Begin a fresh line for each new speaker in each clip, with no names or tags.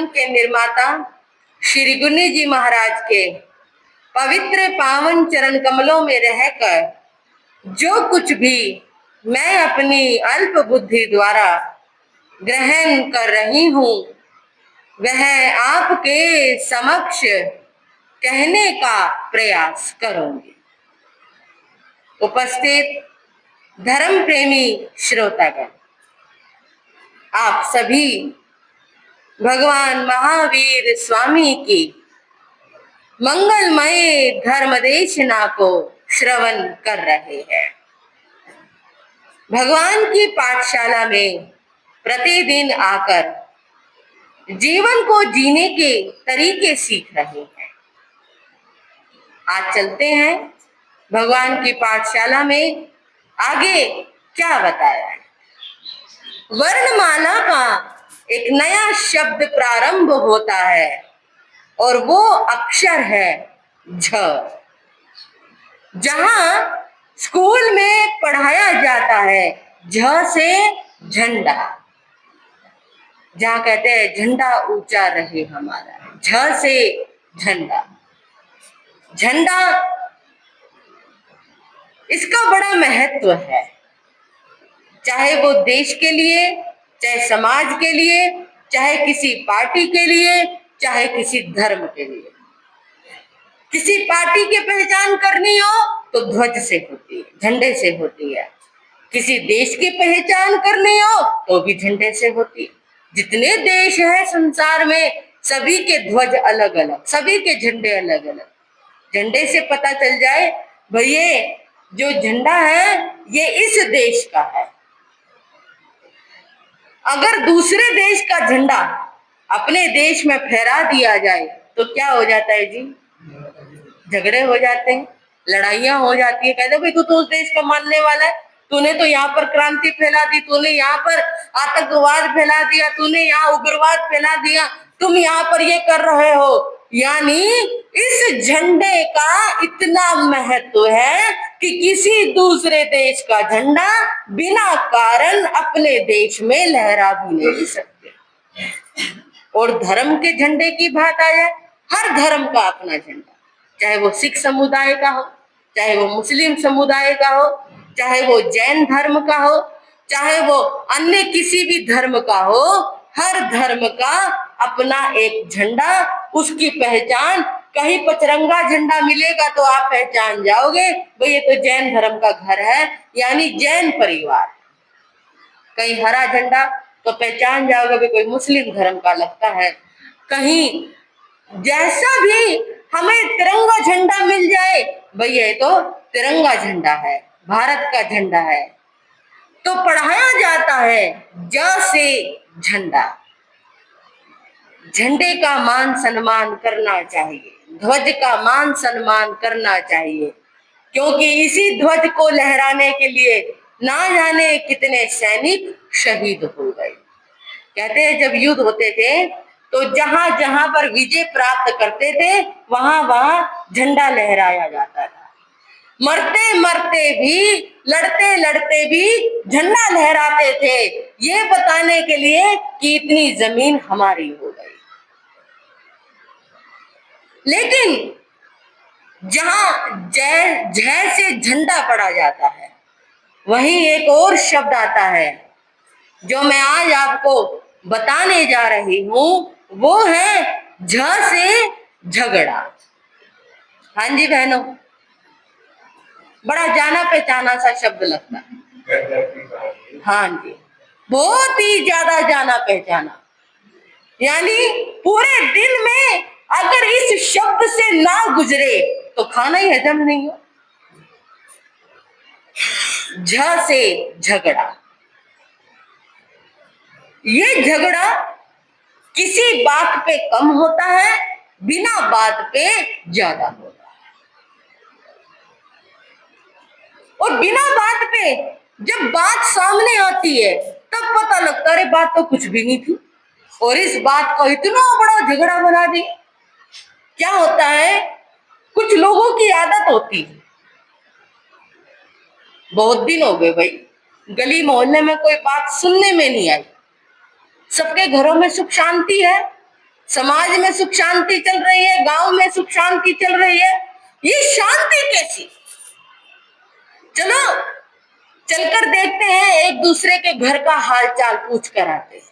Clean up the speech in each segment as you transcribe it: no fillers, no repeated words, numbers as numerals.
वृंदावन के निर्माता श्री गुनी जी महाराज के पवित्र पावन चरण कमलों में रहकर जो कुछ भी मैं अपनी अल्प बुद्धि द्वारा ग्रहण कर रही हूँ वह आपके समक्ष कहने का प्रयास करूंगी। उपस्थित धर्म प्रेमी श्रोतागण, आप सभी भगवान महावीर स्वामी की मंगलमय धर्म देशना को श्रवण कर रहे हैं। भगवान की पाठशाला में प्रतिदिन आकर जीवन को जीने के तरीके सीख रहे हैं। आज चलते हैं भगवान की पाठशाला में आगे क्या बताया है। वर्णमाला का एक नया शब्द प्रारंभ होता है और वो अक्षर है झ। जहां स्कूल में पढ़ाया जाता है झ से झंडा, जहां कहते हैं झंडा ऊंचा रहे हमारा, झ से झंडा। झंडा इसका बड़ा महत्व है, चाहे वो देश के लिए, चाहे समाज के लिए, चाहे किसी पार्टी के लिए, चाहे किसी धर्म के लिए। किसी पार्टी की पहचान करनी हो तो ध्वज से होती है, झंडे से होती है। किसी देश की पहचान करनी हो तो भी झंडे से होती है। जितने देश हैं संसार में सभी के ध्वज अलग अलग, सभी के झंडे अलग अलग। झंडे से पता चल जाए भाई ये जो झंडा है ये इस देश का है। अगर दूसरे देश का झंडा अपने देश में फहरा दिया जाए तो क्या हो जाता है जी? झगड़े हो जाते हैं, लड़ाइयां हो जाती है। कहते भाई तू तो उस देश का मानने वाला है, तूने तो यहाँ पर क्रांति फैला दी, तूने यहाँ पर आतंकवाद फैला दिया, तूने यहाँ उग्रवाद फैला दिया, तुम यहाँ पर ये कर रहे हो। यानी इस झंडे का इतना महत्व है कि किसी दूसरे देश का झंडा बिना कारण अपने देश में लहरा भी नहीं सकते। और धर्म के झंडे की बात आ जाए, हर धर्म का अपना झंडा, चाहे वो सिख समुदाय का हो, चाहे वो मुस्लिम समुदाय का हो, चाहे वो जैन धर्म का हो, चाहे वो अन्य किसी भी धर्म का हो, हर धर्म का अपना एक झंडा, उसकी पहचान। कहीं पचरंगा झंडा मिलेगा तो आप पहचान जाओगे भाई ये तो जैन धर्म का घर है, यानी जैन परिवार। कहीं हरा झंडा तो पहचान जाओगे भाई कोई मुस्लिम धर्म का लगता है। कहीं जैसा भी हमें तिरंगा झंडा मिल जाए भाई ये तो तिरंगा झंडा है, भारत का झंडा है। तो पढ़ाया जाता है ज से झंडा। झंडे का मान सम्मान करना चाहिए, ध्वज का मान सम्मान करना चाहिए, क्योंकि इसी ध्वज को लहराने के लिए ना जाने कितने सैनिक शहीद हो गए। कहते हैं जब युद्ध होते थे तो जहां जहां पर विजय प्राप्त करते थे वहां वहां झंडा लहराया जाता था। मरते मरते भी, लड़ते लड़ते भी झंडा लहराते थे, ये बताने के लिए कि इतनी जमीन हमारी हो गई। लेकिन जहां जय से झंडा पड़ा जाता है वहीं एक और शब्द आता है जो मैं आज आपको बताने जा रही हूं, वो है झ से झगड़ा। हाँ जी बहनों, बड़ा जाना पहचाना सा शब्द लगता है। हाँ जी, बहुत ही ज्यादा जाना पहचाना। यानी पूरे दिन में अगर इस शब्द से ना गुजरे तो खाना ही हजम नहीं हो। झ से झगड़ा। ये झगड़ा किसी बात पे कम होता है, बिना बात पे ज्यादा होता है। और बिना बात पे जब बात सामने आती है तब पता लगता है बात तो कुछ भी नहीं थी और इस बात को इतना बड़ा झगड़ा बना दी। क्या होता है, कुछ लोगों की आदत होती है, बहुत दिन हो गए भाई गली मोहल्ले में कोई बात सुनने में नहीं आई, सबके घरों में सुख शांति है, समाज में सुख शांति चल रही है, गांव में सुख शांति चल रही है, ये शांति कैसी? चलो चलकर देखते हैं, एक दूसरे के घर का हालचाल पूछ कर आते हैं।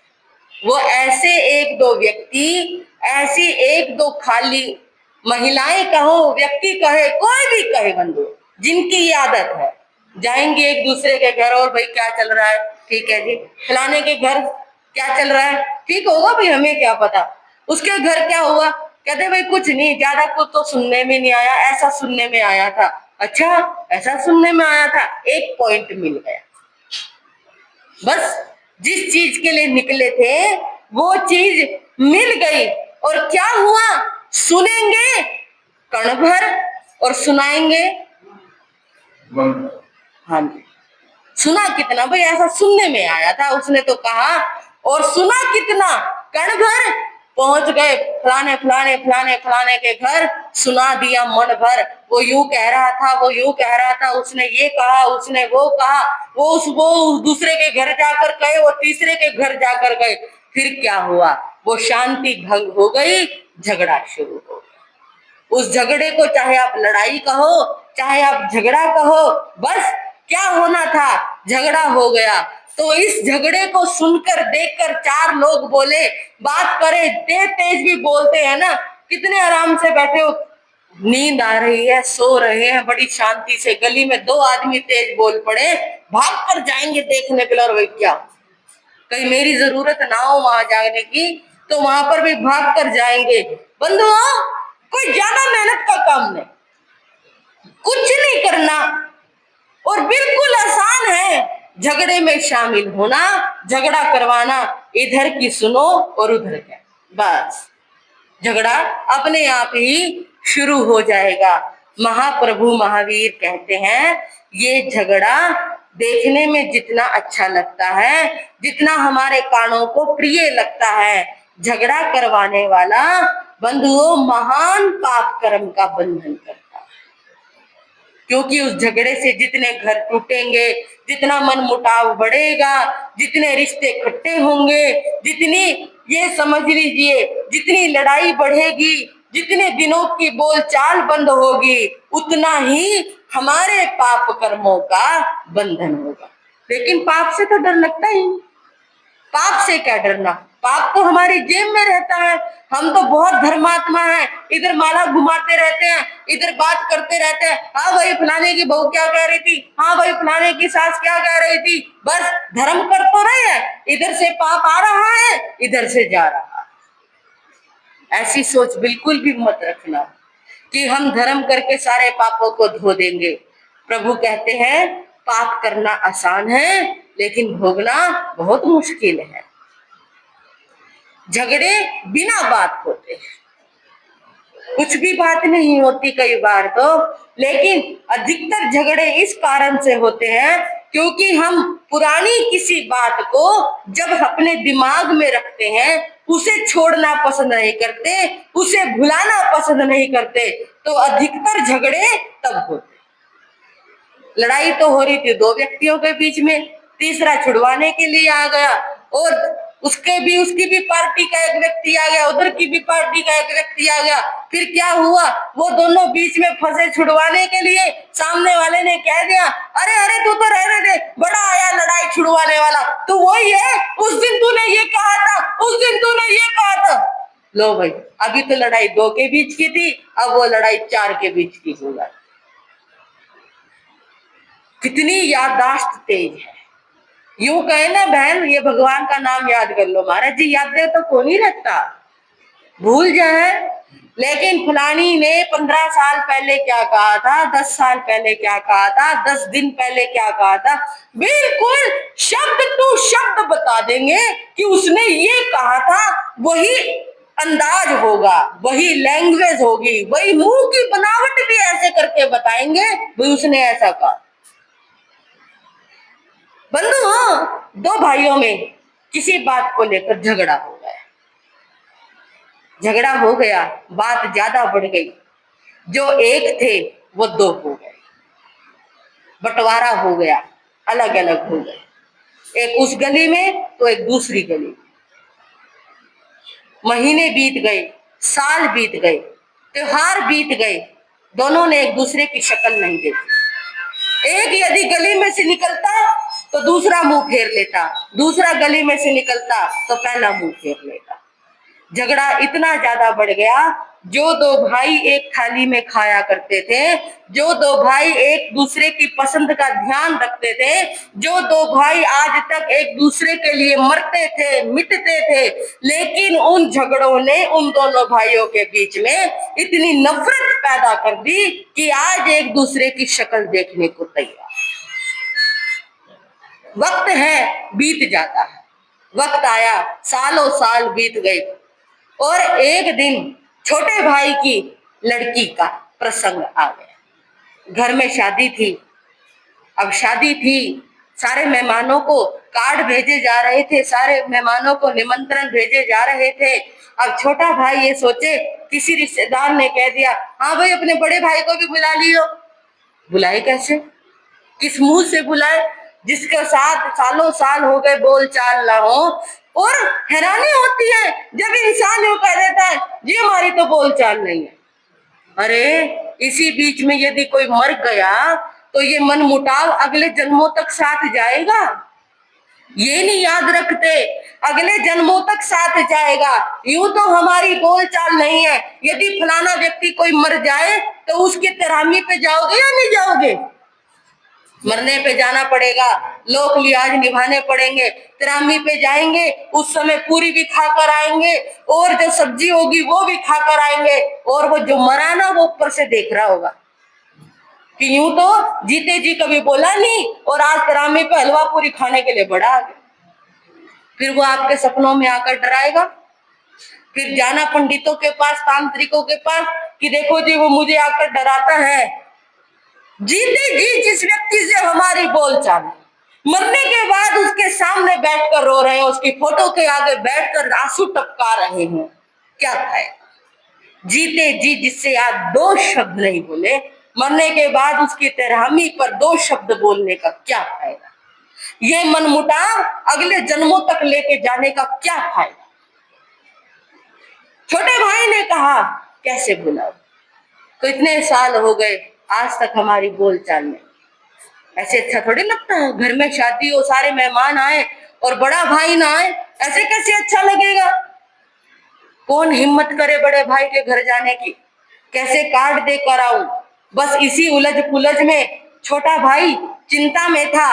वो ऐसे एक दो व्यक्ति, ऐसी एक दो खाली महिलाएं कहो, व्यक्ति कहे, कोई भी कहे बंधु, जिनकी ये आदत है, जाएंगे एक दूसरे के घर और भाई क्या चल रहा है, ठीक है जी, फलाने के घर क्या चल रहा है, ठीक होगा भाई, हमें क्या पता, उसके घर क्या हुआ, कहते भाई कुछ नहीं, ज्यादा कुछ तो सुनने में नहीं आया, ऐसा सुनने में आया था। अच्छा, ऐसा सुनने में आया था, एक पॉइंट मिल गया, बस जिस चीज के लिए निकले थे वो चीज मिल गई। और क्या हुआ, सुनेंगे कण भर और सुनाएंगे, हाँ जी, सुना कितना भाई, ऐसा सुनने में आया था, उसने तो कहा, और सुना कितना, कण भर, पहुंच गए फलाने फलाने फलाने फलाने के घर, सुना दिया मन भर, वो यूं कह रहा था, वो यूं कह रहा था, उसने ये कहा, उसने वो कहा, वो दूसरे के घर जाकर गए, वो तीसरे के घर जाकर गए, फिर क्या हुआ, वो शांति भंग हो गई, झगड़ा शुरू हो गया। उस झगड़े को चाहे आप लड़ाई कहो, चाहे आप झगड़ा कहो, बस क्या होना था, झगड़ा हो गया। तो इस झगड़े को सुनकर देखकर चार लोग बोले, बात करे, तेज तेज भी बोलते हैं ना, कितने आराम से बैठे हो, नींद आ रही है, सो रहे हैं बड़ी शांति से, गली में दो आदमी तेज बोल पड़े, भाग कर जाएंगे देखने के लिए, और वही क्या, कहीं मेरी जरूरत ना हो वहां जाने की, तो वहां पर भी भाग कर जाएंगे। बंधुओं, कोई ज्यादा मेहनत का काम नहीं, कुछ नहीं करना, और बिल्कुल आसान है झगड़े में शामिल होना, झगड़ा करवाना, इधर की सुनो और उधर क्या, बस झगड़ा अपने आप ही शुरू हो जाएगा। महाप्रभु महावीर कहते हैं, ये झगड़ा देखने में जितना अच्छा लगता है, जितना हमारे कानों को प्रिय लगता है, झगड़ा करवाने वाला बंधुओं महान पाप कर्म का बंधन करता है। क्योंकि उस झगड़े से जितने घर टूटेंगे, जितना मन मुटाव बढ़ेगा, जितने रिश्ते खट्टे होंगे, जितनी, ये समझ लीजिए, जितनी लड़ाई बढ़ेगी, जितने दिनों की बोलचाल बंद होगी, उतना ही हमारे पाप कर्मों का बंधन होगा। लेकिन पाप से तो डर लगता ही नहीं, पाप से क्या डरना, पाप तो हमारी जेब में रहता है, हम तो बहुत धर्मात्मा हैं, इधर माला घुमाते रहते हैं, इधर बात करते रहते हैं, हाँ भाई फलाने की बहू क्या कह रही थी, हाँ भाई फलाने की सास क्या कह रही थी, बस धर्म कर तो रहे हैं, इधर से पाप आ रहा है, इधर से जा रहा है। ऐसी सोच बिल्कुल भी मत रखना कि हम धर्म करके सारे पापों को धो देंगे। प्रभु कहते हैं, पाप करना आसान है, लेकिन भोगना बहुत मुश्किल है। झगड़े बिना बात होते हैं, कुछ भी बात नहीं होती कई बार तो, लेकिन अधिकतर झगड़े इस कारण से होते हैं क्योंकि हम पुरानी किसी बात को जब अपने दिमाग में रखते हैं, उसे छोड़ना पसंद नहीं करते, उसे भुलाना पसंद नहीं करते, तो अधिकतर झगड़े तब होते। लड़ाई तो हो रही थी दो व्यक्तियों के बीच में, तीसरा छुड़वाने के लिए आ गया, और उसकी भी पार्टी का एक व्यक्ति आ गया, उधर की भी पार्टी का एक व्यक्ति आ गया, फिर क्या हुआ, वो दोनों बीच में फंसे, छुड़वाने के लिए सामने वाले ने कह दिया, अरे अरे तू तो रहने दे, बड़ा आया लड़ाई छुड़वाने वाला, तू वही है, उस दिन तूने ये कहा था, उस दिन तूने ये कहा था। लो भाई, अभी तो लड़ाई दो के बीच की थी, अब वो लड़ाई चार के बीच की हो गई। कितनी याददाश्त तेज है। यूं कहे ना बहन, ये भगवान का नाम याद कर लो, महाराज जी याद दे तो कौन ही रखता, भूल जाए। लेकिन फलानी ने 15 साल पहले क्या कहा था, 10 साल पहले क्या कहा था, 10 दिन पहले क्या कहा था, बिल्कुल शब्द टू शब्द बता देंगे कि उसने ये कहा था, वही अंदाज होगा, वही लैंग्वेज होगी, वही मुंह की बनावट भी ऐसे करके बताएंगे, भाई उसने ऐसा कहा। बंधु, दो भाइयों में किसी बात को लेकर झगड़ा हो गया, झगड़ा हो गया, बात ज्यादा बढ़ गई, जो एक थे वो दो हो गए, बंटवारा हो गया, अलग अलग हो गए, एक उस गली में तो एक दूसरी गली में। महीने बीत गए, साल बीत गए, त्योहार बीत गए, दोनों ने एक दूसरे की शक्ल नहीं देखी। एक यदि गली में से निकलता तो दूसरा मुंह फेर लेता, दूसरा गली में से निकलता तो पहला मुंह फेर लेता। झगड़ा इतना ज्यादा बढ़ गया, जो दो भाई एक थाली में खाया करते थे, जो दो भाई एक दूसरे की पसंद का ध्यान रखते थे, जो दो भाई आज तक एक दूसरे के लिए मरते थे, मिटते थे, लेकिन उन झगड़ों ने उन दोनों भाइयों के बीच में इतनी नफरत पैदा कर दी कि आज एक दूसरे की शक्ल देखने को तैयार। वक्त है, बीत जाता है, वक्त आया, सालों साल बीत गए, और एक दिन छोटे भाई की लड़की का प्रसंग आ गया। घर में शादी थी। अब शादी थी, सारे मेहमानों को कार्ड भेजे जा रहे थे, सारे मेहमानों को निमंत्रण भेजे जा रहे थे। अब छोटा भाई ये सोचे, किसी रिश्तेदार ने कह दिया, हाँ भाई अपने बड़े भाई को भी बुला लियो। बुलाए कैसे, किस मुंह से बुलाए, जिसके साथ सालों साल हो गए बोल चाल ना हो। और हैरानी होती है जब इंसान यूं कह देता है जी हमारी तो बोल चाल नहीं है। अरे इसी बीच में यदि कोई मर गया तो ये मन मुटाव अगले जन्मों तक साथ जाएगा, ये नहीं याद रखते, अगले जन्मों तक साथ जाएगा। यूं तो हमारी बोल चाल नहीं है, यदि फलाना व्यक्ति कोई मर जाए तो उसकी तेरामी पे जाओगे या नहीं जाओगे? मरने पे जाना पड़ेगा, लोक लिहाज निभाने पड़ेंगे, तिरामी पे जाएंगे, उस समय पूरी भी खाकर आएंगे, और जो सब्जी होगी वो भी खाकर आएंगे, और वो जो मरा ना वो ऊपर से देख रहा होगा कि यूं तो जीते जी कभी बोला नहीं, और आज तिरामी पे हलवा पूरी खाने के लिए बड़ा आ गया। फिर वो आपके सपनों में आकर डराएगा, फिर जाना पंडितों के पास, तांत्रिकों के पास कि देखो जी वो मुझे आकर डराता है। जीते जी जिस व्यक्ति से हमारी बोलचाल, मरने के बाद उसके सामने बैठकर रो रहे हैं, उसकी फोटो के आगे बैठकर आंसू टपका रहे हैं, क्या खाएगा? जीते जी जिससे आप दो शब्द नहीं बोले, मरने के बाद उसकी तेरहमी पर दो शब्द बोलने का क्या फायदा? ये मनमुटाव अगले जन्मों तक लेके जाने का क्या फायदा? छोटे भाई ने कहा कैसे बुलाओ, तो इतने साल हो गए आज तक हमारी बोलचाल में, ऐसे अच्छा थोड़ी लगता है, घर में शादी हो, सारे मेहमान आए और बड़ा भाई ना आए, ऐसे कैसे अच्छा लगेगा? कौन हिम्मत करे बड़े भाई के घर जाने की, कैसे कार्ड देकर आऊं? बस इसी उलझ पुलझ में छोटा भाई चिंता में था,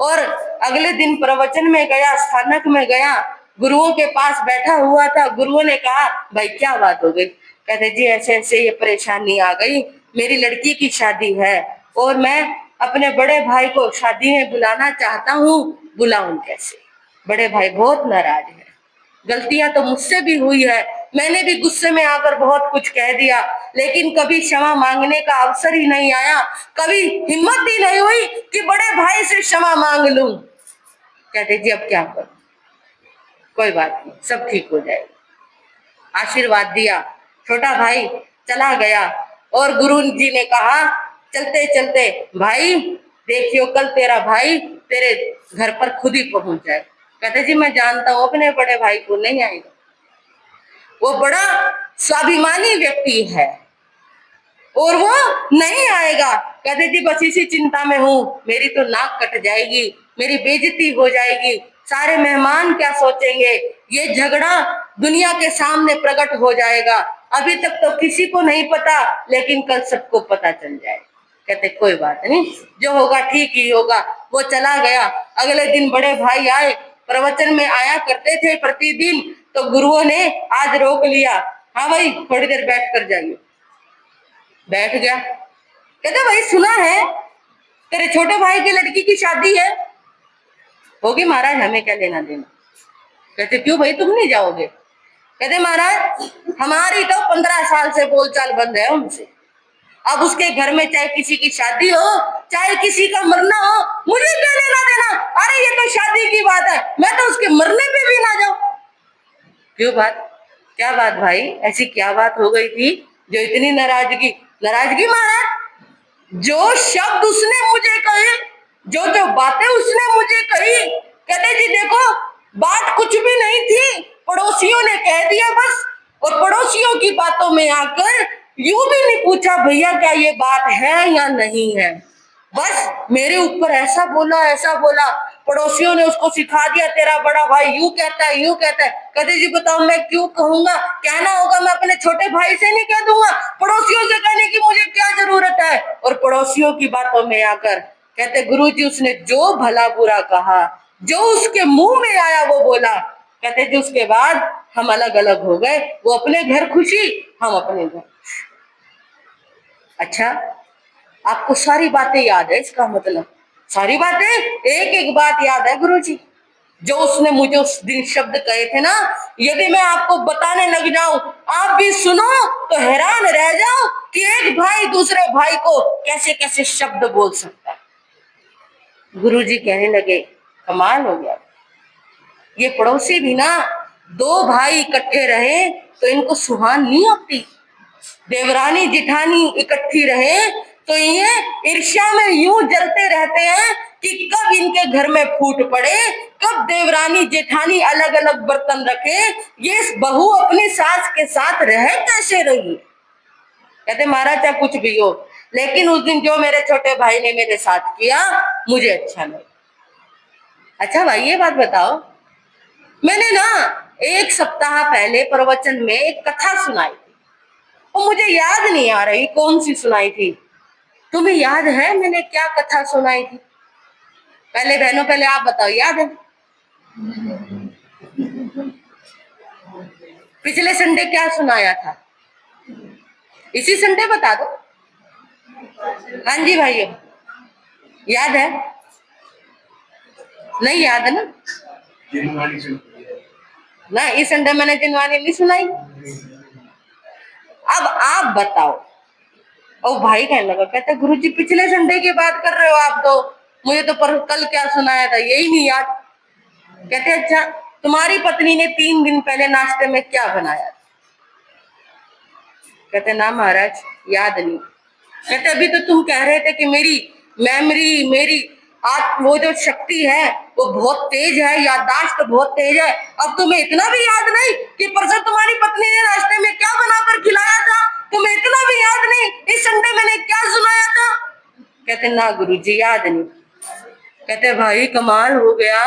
और अगले दिन प्रवचन में गया, स्थानक में गया, गुरुओं के पास बैठा हुआ था। गुरुओं ने कहा भाई क्या बात हो गई? कहते जी ऐसे ऐसे ये परेशानी आ गई, मेरी लड़की की शादी है और मैं अपने बड़े भाई को शादी में बुलाना चाहता हूँ, बुलाऊं कैसे? बड़े भाई बहुत नाराज है, गलतियां तो मुझसे भी हुई है, मैंने भी गुस्से में आकर बहुत कुछ कह दिया, लेकिन कभी क्षमा मांगने का अवसर ही नहीं आया, कभी हिम्मत ही नहीं हुई कि बड़े भाई से क्षमा मांग लूं। कहते जी अब क्या करूं, कोई बात नहीं, सब ठीक हो जाएगा। आशीर्वाद दिया, छोटा भाई चला गया, और गुरु जी ने कहा चलते चलते भाई देखियो कल तेरा भाई तेरे घर पर खुद ही पहुंच जाए। कहते जी मैं जानता हूं अपने बड़े भाई को नहीं आएगा, वो बड़ा स्वाभिमानी व्यक्ति है और वो नहीं आएगा। कहते जी बस इसी चिंता में हूं, मेरी तो नाक कट जाएगी, मेरी बेइज्जती हो जाएगी, सारे मेहमान क्या सोचेंगे, ये झगड़ा दुनिया के सामने प्रकट हो जाएगा, अभी तक तो किसी को नहीं पता लेकिन कल सबको पता चल जाएगा। कहते कोई बात नहीं, जो होगा ठीक ही होगा। वो चला गया। अगले दिन बड़े भाई आए, प्रवचन में आया करते थे प्रतिदिन, तो गुरुओं ने आज रोक लिया, हाँ भाई थोड़ी देर बैठ कर जाइए। बैठ गया। कहते भाई सुना है तेरे छोटे भाई की लड़की की शादी है। होगी महाराज, हमें क्या लेना देना। कहते क्यों भाई तुम नहीं जाओगे? कहते महाराज हमारी तो 15 साल से बोलचाल बंद है उनसे, अब उसके घर में चाहे किसी की शादी हो चाहे किसी का मरना हो, मुझे क्या लेना देना? अरे ये तो शादी की बात है, मैं तो उसके मरने पे भी ना जाऊं। क्यों बात, क्या बात भाई, ऐसी क्या बात हो गई थी जो इतनी नाराजगी? नाराजगी महाराज, जो शब्द उसने मुझे कहे, जो जो बातें उसने मुझे कही, कहते जी देखो बात कुछ भी नहीं थी, पड़ोसियों ने कह दिया बस, और पड़ोसियों की बातों में आकर यूं भी नहीं पूछा भैया क्या ये बात है या नहीं है, बस मेरे ऊपर ऐसा बोला ऐसा बोला। पड़ोसियों ने उसको सिखा दिया तेरा बड़ा भाई यूं कहता है यूं कहता है। कहते जी बताओ मैं क्यों कहूंगा, कहना होगा मैं अपने छोटे भाई से नहीं कह दूंगा, पड़ोसियों से कहने की मुझे क्या जरूरत है। और पड़ोसियों की बातों में आकर कहते गुरुजी उसने जो भला बुरा कहा, जो उसके मुंह में आया वो बोला। कहते जी उसके बाद हम अलग अलग हो गए, वो अपने घर खुशी, हम अपने घर। अच्छा, आपको सारी बातें याद है, इसका मतलब सारी बातें, एक एक बात याद है गुरुजी, जो उसने मुझे उस दिन शब्द कहे थे ना, यदि मैं आपको बताने लग जाऊं, आप भी सुनो तो हैरान रह जाओ कि एक भाई दूसरे भाई को कैसे कैसे शब्द बोल सकता है। गुरुजी कहने लगे कमाल हो गया, ये पड़ोसी भी ना, दो भाई इकट्ठे रहे तो इनको सुहान नहीं होती, देवरानी जिठानी इकट्ठी रहे तो ये ईर्ष्या में यूं जलते रहते हैं कि कब इनके घर में फूट पड़े, कब देवरानी जेठानी अलग अलग बर्तन रखे, ये बहू अपनी सास के साथ रह कैसे रही। कहते महाराज चाहे कुछ भी हो, लेकिन उस दिन जो मेरे छोटे भाई ने मेरे साथ किया मुझे अच्छा नहीं। अच्छा भाई ये बात बताओ, मैंने ना एक सप्ताह पहले प्रवचन में एक कथा सुनाई थी, और मुझे याद नहीं आ रही कौन सी सुनाई थी, तुम्हें याद है मैंने क्या कथा सुनाई थी? पहले बहनों पहले आप बताओ, याद है? पिछले संडे क्या सुनाया था, इसी संडे बता दो। हाँ जी भाइयों, याद है? नहीं याद है ना? ना इस संडे मैंने जिनवानी नहीं सुनाई। अब आप बताओ। और भाई कहने लगा, कहते गुरुजी पिछले संडे की बात कर रहे हो आप, तो मुझे तो पर कल क्या सुनाया था यही नहीं याद। कहते अच्छा तुम्हारी पत्नी ने 3 दिन पहले नाश्ते में क्या बनाया? कहते ना महाराज याद नहीं। कहते अभी तो तुम कह रहे थे कि मेरी मेमोरी, मेरी आप वो जो शक्ति है वो बहुत तेज है, याददाश्त बहुत तेज है, अब तुम्हें इतना भी याद नहीं कि परसों तुम्हारी पत्नी ने नाश्ते में क्या बनाकर खिलाया था, तुम्हें इतना भी याद नहीं इस संडे मैंने क्या सुनाया था? कहते ना गुरुजी याद नहीं। कहते भाई कमाल हो गया,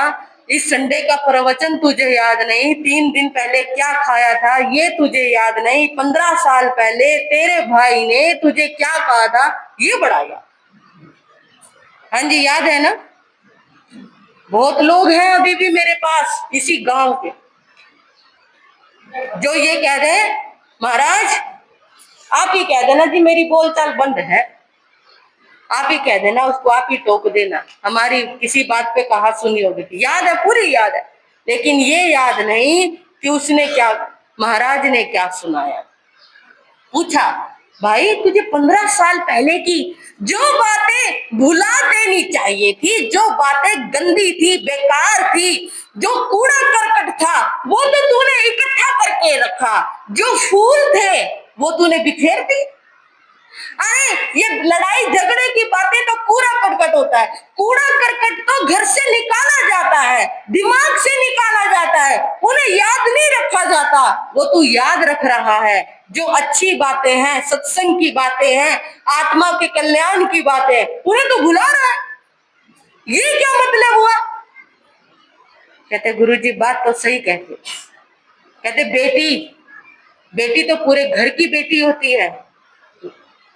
इस संडे का प्रवचन तुझे याद नहीं, 3 दिन पहले क्या खाया था ये तुझे याद नहीं, 15 साल पहले तेरे भाई ने तुझे क्या कहा था ये बड़ा याद। हाँ जी याद है ना? बहुत लोग हैं अभी भी मेरे पास इसी गांव के जो ये कह रहे हैं महाराज आप ही कह देना जी मेरी बोलचाल बंद है, आप ही कह देना उसको, आप ही टोक देना, हमारी किसी बात पे कहा सुनी होगी थी। याद है, पूरी याद है, लेकिन ये याद नहीं कि उसने क्या, महाराज ने क्या सुनाया। पूछा भाई तुझे 15 साल पहले की जो बातें भुला देनी चाहिए थी, जो बातें गंदी थी, बेकार थी, जो कूड़ा करकट था वो तो तूने इकट्ठा करके रखा, जो फूल थे वो तूने बिखेर दी। अरे ये लड़ाई झगड़े की बातें तो कूड़ा करकट होता है, कूड़ा करकट तो घर से निकाला जाता है, दिमाग से निकाला जाता है, उन्हें याद नहीं रखा जाता, वो तू याद रख रहा है। जो अच्छी बातें हैं, सत्संग की बातें हैं, आत्मा के कल्याण की बातें, उन्हें तो भुला रहा है, ये क्या मतलब हुआ? कहते गुरुजी बात तो सही कहते। कहते बेटी, बेटी तो पूरे घर की बेटी होती है,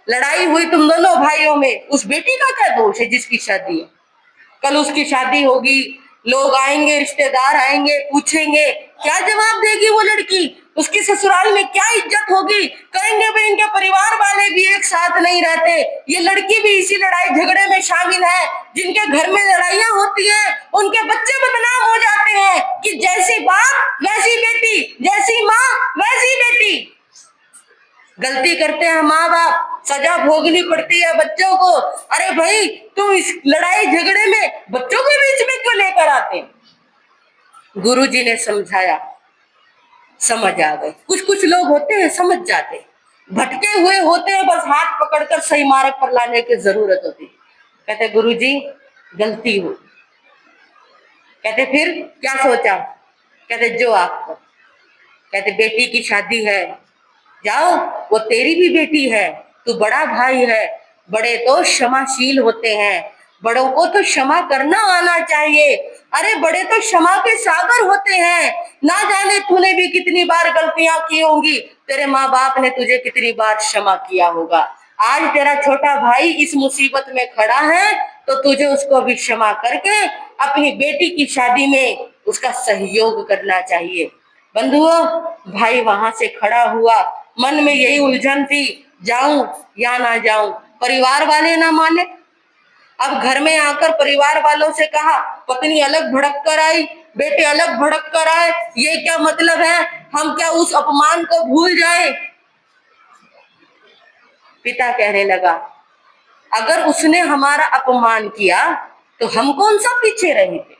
लड़ाई हुई तुम दोनों भाइयों में, उस बेटी का क्या दोष है जिसकी शादी है? कल उसकी शादी होगी, लोग आएंगे, रिश्तेदार आएंगे, पूछेंगे क्या जवाब देगी वो लड़की, उसकी ससुराल में क्या इज्जत होगी, कहेंगे भाई इनके परिवार वाले भी एक साथ नहीं रहते, ये लड़की भी इसी लड़ाई झगड़े में शामिल है, जिनके घर में लड़ाइयां होती हैं उनके बच्चे बदनाम हो जाते हैं कि जैसी बाप वैसी बेटी, जैसी माँ वैसी बेटी। गलती करते हैं माँ बाप, सजा भोगनी पड़ती है बच्चों को। अरे भाई तुम इस लड़ाई झगड़े में बच्चों के बीच में क्यों लेकर आते? गुरुजी ने समझाया, समझ आ गए। कुछ कुछ लोग होते हैं समझ जाते, भटके हुए होते हैं, बस हाथ पकड़कर सही मार्ग पर लाने की जरूरत होती। कहते गुरुजी गलती हो। कहते फिर क्या सोचा? कहते जो आपको। कहते बेटी की शादी है, जाओ, वो तेरी भी बेटी है, तू बड़ा भाई है, बड़े तो क्षमाशील होते हैं, बड़ों को तो क्षमा करना आना चाहिए। अरे बड़े तो क्षमा के सागर होते हैं। ना जाने तूने भी कितनी बार गलतियां की होंगी, तेरे माँ बाप ने तुझे कितनी बार क्षमा किया होगा। आज तेरा छोटा भाई इस मुसीबत में खड़ा है तो तुझे उसको भी क्षमा करके अपनी बेटी की शादी में उसका सहयोग करना चाहिए। बंधुओं, भाई वहां से खड़ा हुआ, मन में यही उलझन थी, जाऊं या ना जाऊं। परिवार वाले ना माने। अब घर में आकर परिवार वालों से कहा, पत्नी अलग भड़क कर आई, बेटे अलग भड़क कर आए, ये क्या मतलब है? हम क्या उस अपमान को भूल जाए? पिता कहने लगा, अगर उसने हमारा अपमान किया तो हम कौन सा पीछे रहे थे?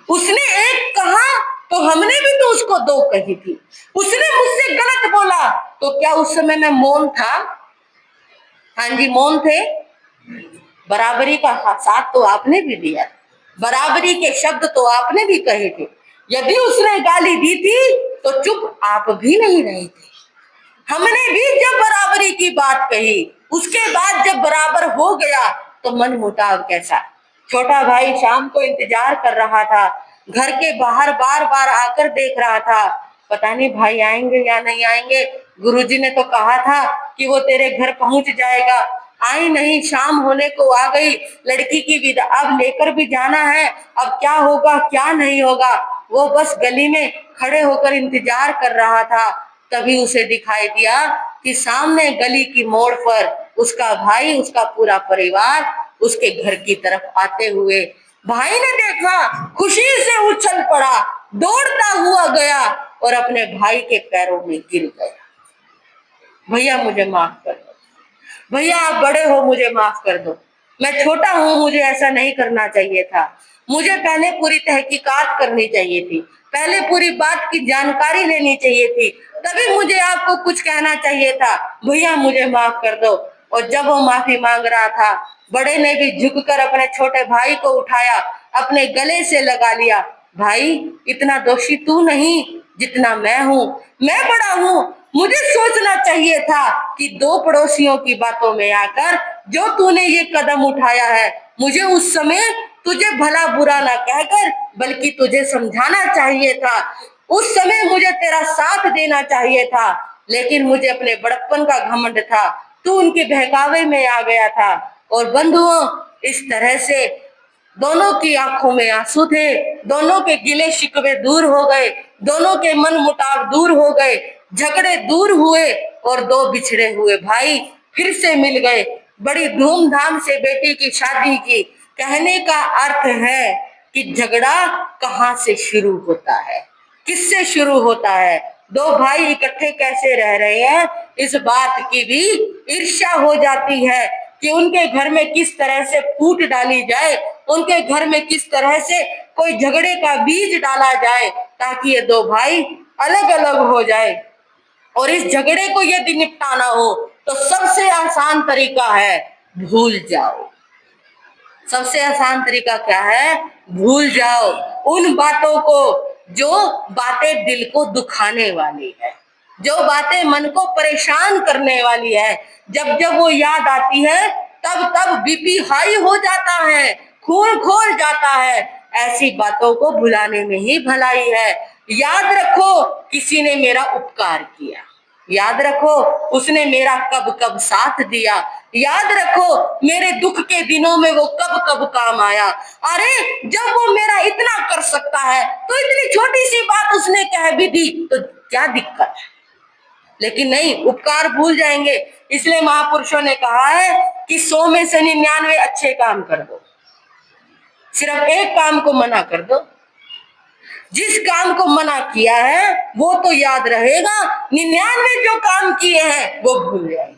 उसने एक कहा तो हमने भी तो उसको दो कही थी। उसने मुझसे गलत बोला तो क्या उस समय मैं मौन था? हाँ जी, मौन थे। बराबरी का साथ तो आपने भी दिया, बराबरी के शब्द तो आपने भी कहे थे। यदि उसने गाली दी थी तो चुप आप भी नहीं रहे थे। हमने भी जब बराबरी की बात कही, उसके बाद जब बराबर हो गया तो मन मुटाव कैसा। छोटा भाई शाम को इंतजार कर रहा था, घर के बाहर बार बार आकर देख रहा था, पता नहीं भाई आएंगे या नहीं आएंगे। गुरुजी ने तो कहा था कि वो तेरे घर पहुंच जाएगा, आई नहीं, शाम होने को आ गई, लड़की की विदा अब लेकर भी जाना है, अब क्या होगा क्या नहीं होगा। वो बस गली में खड़े होकर इंतजार कर रहा था। तभी उसे दिखाई दिया कि सामने गली की मोड़ पर उसका भाई, उसका पूरा परिवार उसके घर की तरफ आते हुए। भाई ने देखा, खुशी से उछल पड़ा, दौड़ता हुआ गया और अपने भाई के पैरों में गिर गया। भैया मुझे माफ कर दो, भैया आप बड़े हो, मुझे माफ कर दो, मैं छोटा हूँ, मुझे ऐसा नहीं करना चाहिए था। मुझे पहले पूरी तहकीकात करनी चाहिए थी, पहले पूरी बात की जानकारी लेनी चाहिए थी, तभी मुझे आपको कुछ कहना चाहिए था। भैया मुझे माफ कर दो। और जब वो माफी मांग रहा था, बड़े ने भी झुककर अपने छोटे भाई को उठाया, अपने गले से लगा लिया। भाई, इतना दोषी तू नहीं जितना मैं हूँ, मैं बड़ा हूँ। मुझे सोचना चाहिए था कि दो पड़ोसियों की बातों में आकर जो तूने ये कदम उठाया है, मुझे उस समय तुझे भला बुरा ना कहकर बल्कि तुझे समझाना चाहिए था। उस समय मुझे तेरा साथ देना चाहिए था, लेकिन मुझे अपने बड़प्पन का घमंड था, तू उनके बहकावे में आ गया था। और बंधुओं, इस तरह से दोनों की आंखों में आंसू थे, दोनों के गिले शिकवे दूर हो गए, दोनों के मन मुटाव दूर हो गए, झगड़े दूर हुए और दो बिछड़े हुए भाई फिर से मिल गए। बड़ी धूमधाम से बेटी की शादी की। कहने का अर्थ है कि झगड़ा कहाँ से शुरू होता है, किससे शुरू होता है, दो भाई इकट्ठे कैसे रह रहे हैं, इस बात की भी ईर्ष्या हो जाती है कि उनके घर में किस तरह से फूट डाली जाए, उनके घर में किस तरह से कोई झगड़े का बीज डाला जाए ताकि ये दो भाई अलग अलग हो जाए। और इस झगड़े को यदि निपटाना हो तो सबसे आसान तरीका है भूल जाओ। सबसे आसान तरीका क्या है? भूल जाओ उन बातों को जो बातें दिल को दुखाने वाली है, जो बातें मन को परेशान करने वाली है। जब जब वो याद आती है तब तब बीपी हाई हो जाता है, खून खोल जाता है। ऐसी बातों को भुलाने में ही भलाई है। याद रखो, किसी ने मेरा उपकार किया, याद रखो उसने मेरा कब कब साथ दिया, याद रखो मेरे दुख के दिनों में वो कब कब काम आया। अरे जब वो मेरा इतना कर सकता है तो इतनी छोटी सी बात उसने कह भी दी तो क्या दिक्कत है? लेकिन नहीं, उपकार भूल जाएंगे। इसलिए महापुरुषों ने कहा है कि 100 में से 99 अच्छे काम कर दो, सिर्फ एक काम को मना कर दो। जिस काम को मना किया है वो तो याद रहेगा, 99 जो काम किए हैं वो भूल जाएंगे।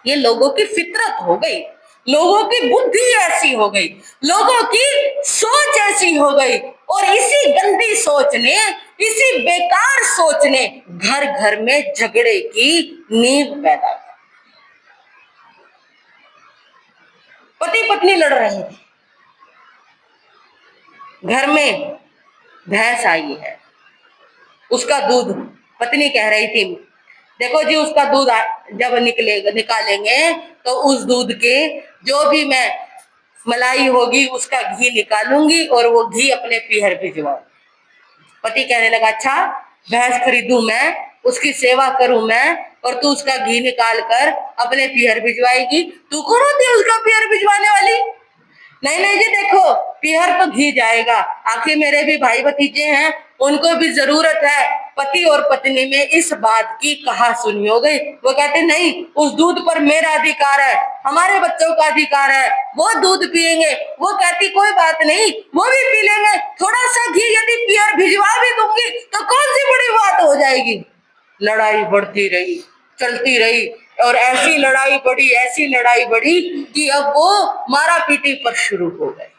ये लोगों की फितरत हो गई, लोगों की बुद्धि ऐसी हो गई, लोगों की सोच ऐसी हो गई। और इसी गंदी सोच ने, इसी बेकार सोच ने घर घर में झगड़े की नींव पैदा की। पति पत्नी लड़ रहे थे, घर में भैंस आई है, उसका दूध, पत्नी कह रही थी, देखो जी उसका दूध जब निकालेंगे तो उस दूध के जो भी मैं मलाई होगी उसका घी निकालूंगी और वो घी अपने पीहर भिजवाऊं। पति कहने लगा, अच्छा भैंस खरीदूं मैं, उसकी सेवा करूं मैं, और तू उसका घी निकाल कर अपने पीहर भिजवाएगी? तू कौन होती है उसका पीहर भिजवाने वाली? नहीं नहीं जी, देखो पीहर तो घी जाएगा, आखिर मेरे भी भाई भतीजे हैं, उनको भी जरूरत है। पति और पत्नी में इस बात की कहा सुनी हो गई। वो कहते नहीं, उस दूध पर मेरा अधिकार है, हमारे बच्चों का अधिकार है, वो दूध पिएंगे। वो कहती कोई बात नहीं, वो भी पी लेंगे, थोड़ा सा घी यदि पीहर भिजवा भी दूंगी तो कौन सी बड़ी बात हो जाएगी। लड़ाई बढ़ती रही, चलती रही, और ऐसी लड़ाई बढ़ी कि अब वो मारा पीटी पर शुरू हो गए।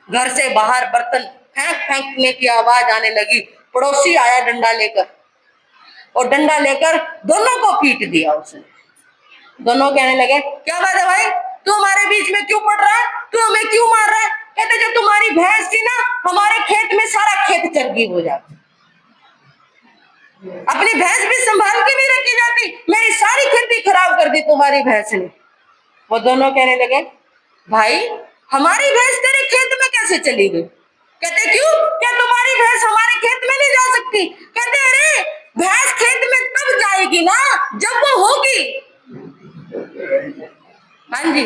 घर से बाहर बर्तन फेंकने की आवाज आने लगी। पड़ोसी आया डंडा लेकर, और डंडा लेकर दोनों को पीट दिया उसने। दोनों कहने लगे, क्या बात है भाई, तू हमारे बीच में क्यों पड़ रहा है, तू हमें क्यों मार रहा है? कहते जब तुम्हारी भैंस थी ना, हमारे खेत में सारा खेत चरगी हो जाता, अपनी भैंस भी संभाल के नहीं रखी जाती, मेरी सारी खेती खराब कर दी तुम्हारी भैंस ने। वो दोनों कहने लगे, भाई हमारी भैंस तेरे खेत में कैसे चली गई? कहते क्यों, क्या तुम्हारी भैंस हमारे खेत में नहीं जा सकती? कहते अरे भैंस खेत में तब जाएगी ना जब वो होगी। हाँ जी,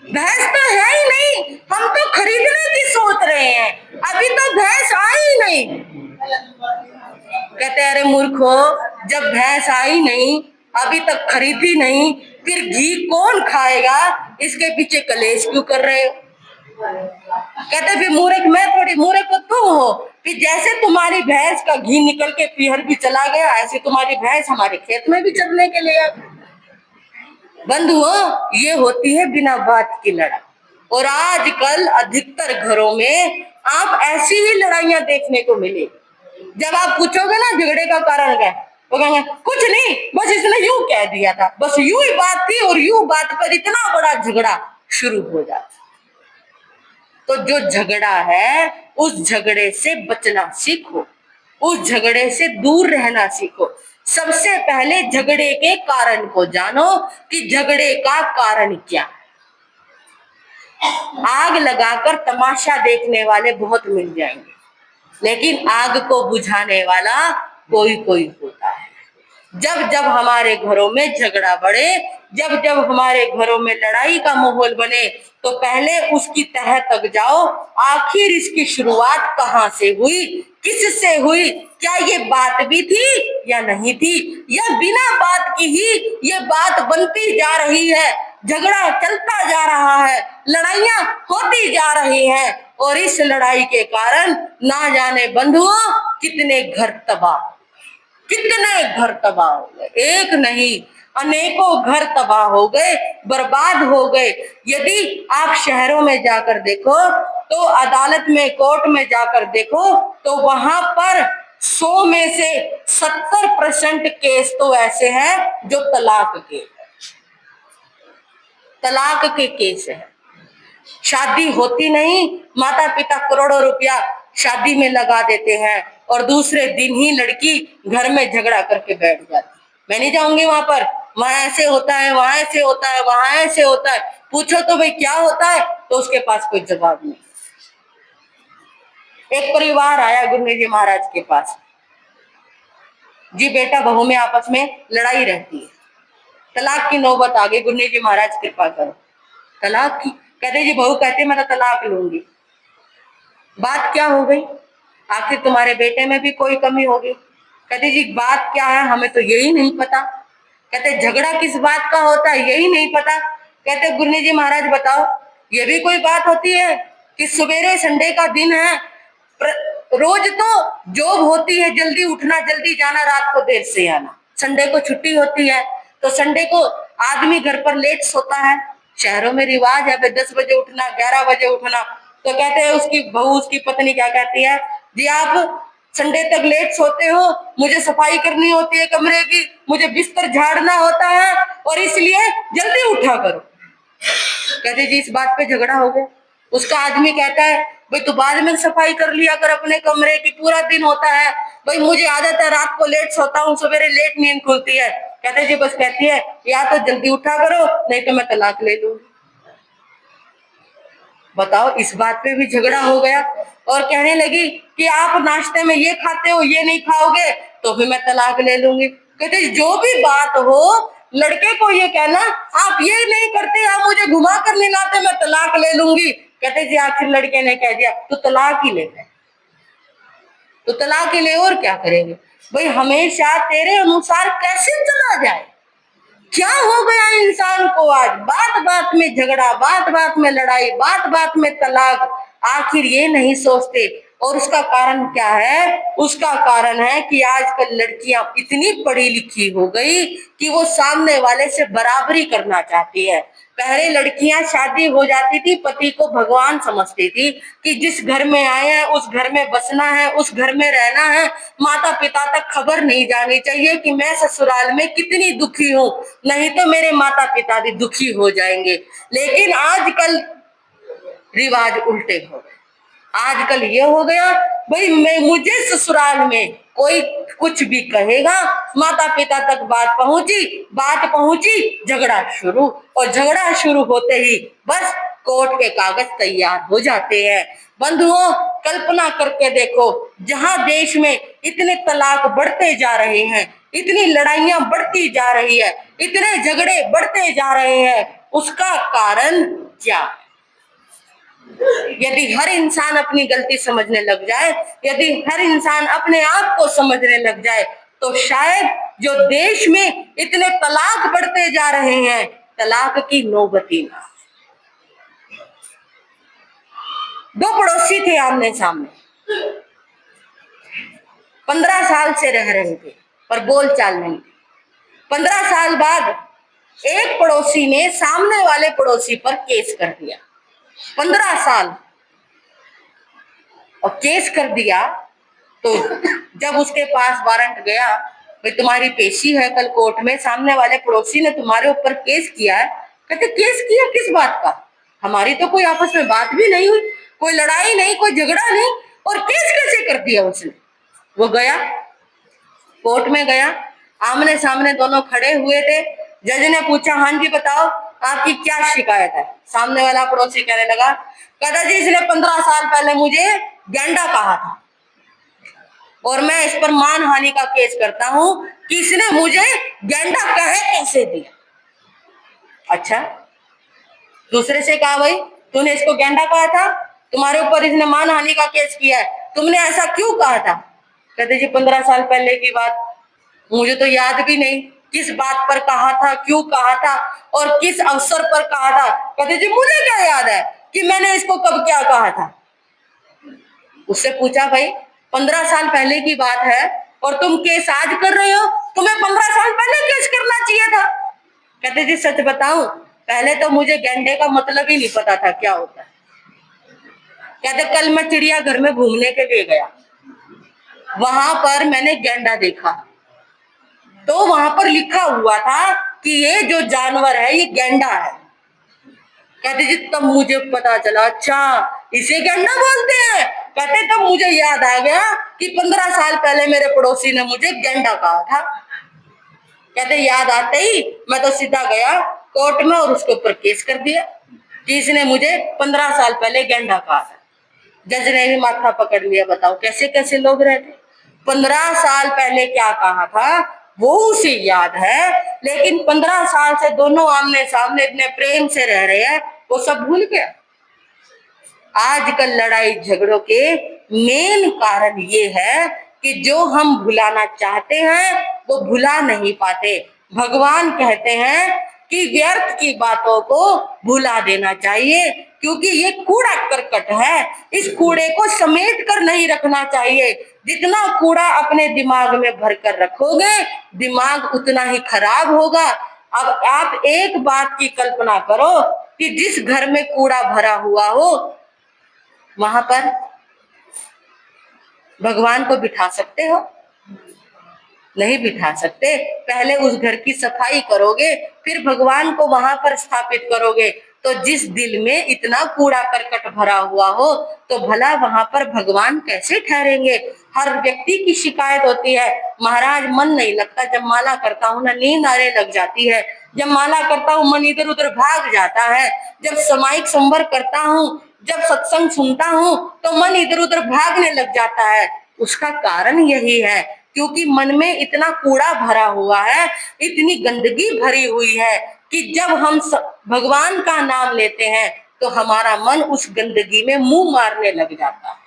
भैंस तो है ही नहीं, हम तो खरीदने की सोच रहे हैं, अभी तो भैंस आई ही नहीं। कहते अरे मूर्खो, जब भैंस आई नहीं, अभी तक खरीदी नहीं, फिर घी कौन खाएगा, इसके पीछे कलेश क्यों कर रहे हो? कहते फिर मूर्ख मैं थोड़ी, मूर्ख तो तुम हो, फिर जैसे तुम्हारी भैंस का घी निकल के पीहर भी चला गया, ऐसे तुम्हारी भैंस हमारे खेत में भी चलने के लिए। बंधुओं, ये होती है बिना बात की लड़ाई, और आजकल अधिकतर घरों में आप ऐसी ही लड़ाइयां देखने को मिलेगी। जब आप पूछोगे ना झगड़े का कारण क्या है, वो कहेंगे कुछ नहीं, बस इसने यूं कह दिया था, बस यूं ही बात थी, और यूं बात पर इतना बड़ा झगड़ा शुरू हो जाता। तो जो झगड़ा है उस झगड़े से बचना सीखो, उस झगड़े से दूर रहना सीखो। सबसे पहले झगड़े के कारण को जानो कि झगड़े का कारण क्या है। आग लगाकर तमाशा देखने वाले बहुत मिल जाएंगे, लेकिन आग को बुझाने वाला कोई कोई होता है। जब जब हमारे घरों में झगड़ा बढ़े, जब जब हमारे घरों में लड़ाई का माहौल बने, तो पहले उसकी तह तक जाओ, आखिर इसकी शुरुआत कहाँ से हुई, किससे हुई, क्या ये बात भी थी या नहीं थी, या बिना बात की ही ये बात बनती जा रही है, झगड़ा चलता जा रहा है, लड़ाइयां होती जा रही हैं, और इस लड़ाई के कारण ना जाने बंधुओं कितने घर तबाह, कितने घर तबाह हो गए, एक नहीं अनेकों घर तबाह हो गए, बर्बाद हो गए। यदि आप शहरों में जाकर देखो, तो अदालत में, कोर्ट में जाकर देखो, तो वहां पर 100 में से 70% केस तो ऐसे हैं जो तलाक के केस है। शादी होती नहीं, माता पिता करोड़ों रुपया शादी में लगा देते हैं, और दूसरे दिन ही लड़की घर में झगड़ा करके बैठ जाती। मैं नहीं जाऊंगी वहां पर, वहां ऐसे होता है, वहां ऐसे होता है, वहां ऐसे होता है। पूछो तो भाई क्या होता है, तो उसके पास कोई जवाब नहीं। एक परिवार आया गुरु जी महाराज के पास, जी बेटा बहू में आपस में लड़ाई रहती है, तलाक की नौबत आ गई, गुरु जी महाराज कृपा करो। तलाक की? कहते जी बहू कहते मैं तो तलाक लूंगी। बात क्या हो गई, आखिर तुम्हारे बेटे में भी कोई कमी होगी? कहते जी बात क्या है, हमें तो यही नहीं पता। कहते झगड़ा किस बात का होता है, यही नहीं पता। कहते गुरु जी महाराज बताओ, ये भी कोई बात होती है कि सवेरे संडे का दिन है, रोज तो जॉब होती है, जल्दी उठना जल्दी जाना, रात को देर से आना, संडे को छुट्टी होती है, तो संडे को आदमी घर पर लेट सोता है। शहरों में रिवाज है 10 बजे उठना, 11 बजे उठना। तो कहते हैं उसकी बहू, उसकी पत्नी क्या कहती है, जी आप संडे तक लेट सोते हो, मुझे सफाई करनी होती है कमरे की, मुझे बिस्तर झाड़ना होता है, और इसलिए जल्दी उठा करो। कहते जी इस बात पे झगड़ा हो गया। उसका आदमी कहता है भाई तू बाद में सफाई कर लिया कर अपने कमरे की, पूरा दिन होता है। भाई मुझे आदत है, रात को लेट सोता हूँ, सवेरे लेट नींद खुलती है। कहते जी बस कहती है या तो जल्दी उठा करो, नहीं तो मैं तलाक ले लूंगी। बताओ, इस बात पे भी झगड़ा हो गया। और कहने लगी कि आप नाश्ते में ये खाते हो, ये नहीं खाओगे तो भी मैं तलाक ले लूंगी। कहते जो भी बात हो, लड़के को ये कहना आप ये नहीं करते, आप मुझे घुमा कर नहीं लाते, मैं तलाक ले लूंगी। कहते जी आखिर लड़के ने कह दिया तो तलाक ही ले, तो तलाक ही ले, और क्या करेंगे। भाई हमेशा तेरे अनुसार कैसे चला जाए। क्या हो गया इंसान को आज, बात बात में झगड़ा, बात बात में लड़ाई, बात बात में तलाक, आखिर ये नहीं सोचते। और उसका कारण क्या है? उसका कारण है कि आजकल लड़कियां इतनी पढ़ी लिखी हो गई कि वो सामने वाले से बराबरी करना चाहती है। पहले लड़कियां शादी हो जाती थी, पति को भगवान समझती थी कि जिस घर में आए हैं उस घर में बसना है, उस घर में रहना है। माता पिता तक खबर नहीं जानी चाहिए कि मैं ससुराल में कितनी दुखी हूँ, नहीं तो मेरे माता पिता भी दुखी हो जाएंगे। लेकिन आजकल रिवाज उल्टे हो गए। आजकल ये हो गया भाई मुझे ससुराल में कोई कुछ भी कहेगा, माता पिता तक बात पहुंची झगड़ा शुरू, और झगड़ा शुरू होते ही बस कोर्ट के कागज तैयार हो जाते हैं। बंधुओं, कल्पना करके देखो, जहां देश में इतने तलाक बढ़ते जा रहे हैं, इतनी लड़ाइयां बढ़ती जा रही है, इतने झगड़े बढ़ते जा रहे हैं, उसका कारण क्या है? यदि हर इंसान अपनी गलती समझने लग जाए, यदि हर इंसान अपने आप को समझने लग जाए, तो शायद जो देश में इतने तलाक बढ़ते जा रहे हैं, तलाक की नौबती ना। दो पड़ोसी थे आमने सामने, 15 साल से रह रहे थे पर बोल चाल नहीं थी। 15 साल बाद एक पड़ोसी ने सामने वाले पड़ोसी पर केस कर दिया। 15 साल और केस कर दिया, तो जब उसके पास वारंट गया, भाई तुम्हारी पेशी है कल कोर्ट में, सामने वाले पड़ोसी ने तुम्हारे ऊपर केस किया है। कहते केस किया किस बात का? हमारी तो कोई आपस में बात भी नहीं हुई, कोई लड़ाई नहीं, कोई झगड़ा नहीं, और केस कैसे कर दिया उसने? वो गया, कोर्ट में गया, आमने सामने दोनों खड़े हुए थे। जज ने पूछा हाँ जी बताओ आपकी क्या शिकायत है? सामने वाला पड़ोसी कहने लगा, कहता जी इसने 15 साल पहले मुझे गेंडा कहा था और मैं इस पर मानहानि का केस करता हूं कि इसने मुझे गेंडा कहे कैसे दिया। अच्छा, दूसरे से कहा भाई तूने इसको गेंडा कहा था, तुम्हारे ऊपर इसने मानहानि का केस किया है, तुमने ऐसा क्यों कहा था? कहते जी 15 साल पहले की बात, मुझे तो याद भी नहीं किस बात पर कहा था, क्यों कहा था और किस अवसर पर कहा था। कहते जी मुझे क्या याद है कि मैंने इसको कब क्या कहा था। उससे पूछा भाई 15 साल पहले की बात है और तुम केस आज कर रहे हो, तुम्हें 15 साल पहले केस करना चाहिए था। कहते जी सच बताऊं, पहले तो मुझे गेंडे का मतलब ही नहीं पता था क्या होता है। कहते कल मैं चिड़ियाघर में घूमने के लिए गया, वहां पर मैंने गेंडा देखा, तो वहां पर लिखा हुआ था कि ये जो जानवर है ये गेंडा है। कहते जी तब मुझे पता चला, अच्छा इसे गेंडा बोलते हैं। कहते तब मुझे याद आ गया कि 15 साल पहले मेरे पड़ोसी ने मुझे गेंडा कहा था। कहते याद आते ही मैं तो सीधा गया कोर्ट में और उसके ऊपर केस कर दिया कि इसने मुझे 15 साल पहले गेंडा कहा था। जज ने भी माथा पकड़ लिया। बताओ कैसे कैसे लोग रहते। 15 साल पहले क्या कहा था वो उसे याद है, लेकिन 15 साल से दोनों आमने सामने इतने प्रेम से रह रहे हैं, वो सब भूल गया। आजकल लड़ाई झगड़ों के मेन कारण ये है कि जो हम भुलाना चाहते हैं वो भुला नहीं पाते। भगवान कहते हैं कि व्यर्थ की बातों को भुला देना चाहिए, क्योंकि ये कूड़ा करकट है, इस कूड़े को समेट कर नहीं रखना चाहिए। जितना कूड़ा अपने दिमाग में भर कर रखोगे, दिमाग उतना ही खराब होगा। अब आप एक बात की कल्पना करो कि जिस घर में कूड़ा भरा हुआ हो, वहां पर भगवान को बिठा सकते हो? नहीं बिठा सकते। पहले उस घर की सफाई करोगे, फिर भगवान को वहां पर स्थापित करोगे, तो जिस दिल में इतना कूड़ा करकट भरा हुआ हो तो भला वहां पर भगवान कैसे ठहरेंगे। हर व्यक्ति की शिकायत होती है, महाराज मन नहीं लगता, जब माला करता हूँ ना नींद आने लग जाती है, जब माला करता हूँ मन इधर उधर भाग जाता है, जब सामायिक संवर करता हूँ, जब सत्संग सुनता हूँ तो मन इधर उधर भागने लग जाता है। उसका कारण यही है क्योंकि मन में इतना कूड़ा भरा हुआ है, इतनी गंदगी भरी हुई है कि जब हम भगवान का नाम लेते हैं तो हमारा मन उस गंदगी में मुंह मारने लग जाता है।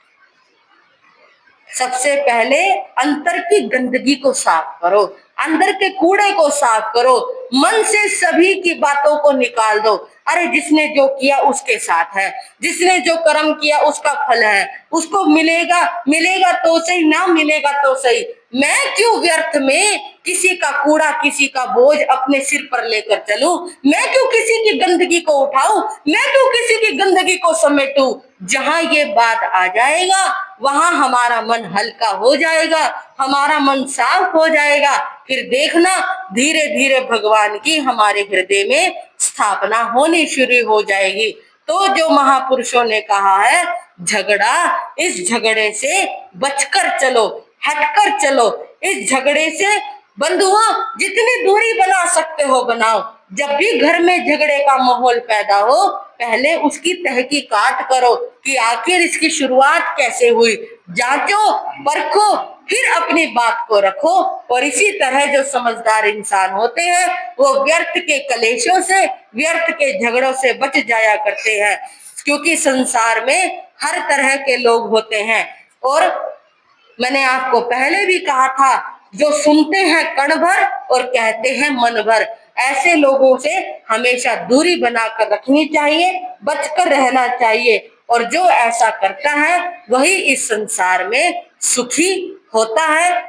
सबसे पहले अंतर की गंदगी को साफ करो, अंदर के कूड़े को साफ करो, मन से सभी की बातों को निकाल दो। अरे जिसने जो किया उसके साथ है, जिसने जो कर्म किया उसका फल है, उसको मिलेगा, मिलेगा तो सही, ना मिलेगा तो सही। मैं क्यों व्यर्थ में किसी का कूड़ा, किसी का बोझ अपने सिर पर लेकर चलूं? मैं क्यों किसी की गंदगी को उठाऊं? मैं क्यों किसी की गंदगी को समेटूं? जहां ये बात आ जाएगा वहां हमारा मन हल्का हो जाएगा, हमारा मन साफ हो जाएगा। फिर देखना धीरे धीरे भगवान की हमारे हृदय में स्थापना होनी शुरू हो जाएगी। तो जो महापुरुषों ने कहा है झगड़ा, इस झगड़े से बचकर चलो, हटकर चलो, इस झगड़े से बंधुओं जितनी दूरी बना सकते हो बनाओ। जब भी घर में झगड़े का माहौल पैदा हो पहले उसकी तहकीकात करो कि आखिर इसकी शुरुआत कैसे हुई, जांचो परखो, फिर अपनी बात को रखो। और इसी तरह जो समझदार इंसान होते हैं वो व्यर्थ के कलेशों से, व्यर्थ के झगड़ों से बच जाया करते हैं, क्योंकि संसार में हर तरह के लोग होते हैं। और मैंने आपको पहले भी कहा था, जो सुनते हैं कण भर और कहते हैं मन भर, ऐसे लोगों से हमेशा दूरी बनाकर रखनी चाहिए, बचकर रहना चाहिए। और जो ऐसा करता है वही इस संसार में सुखी होता है।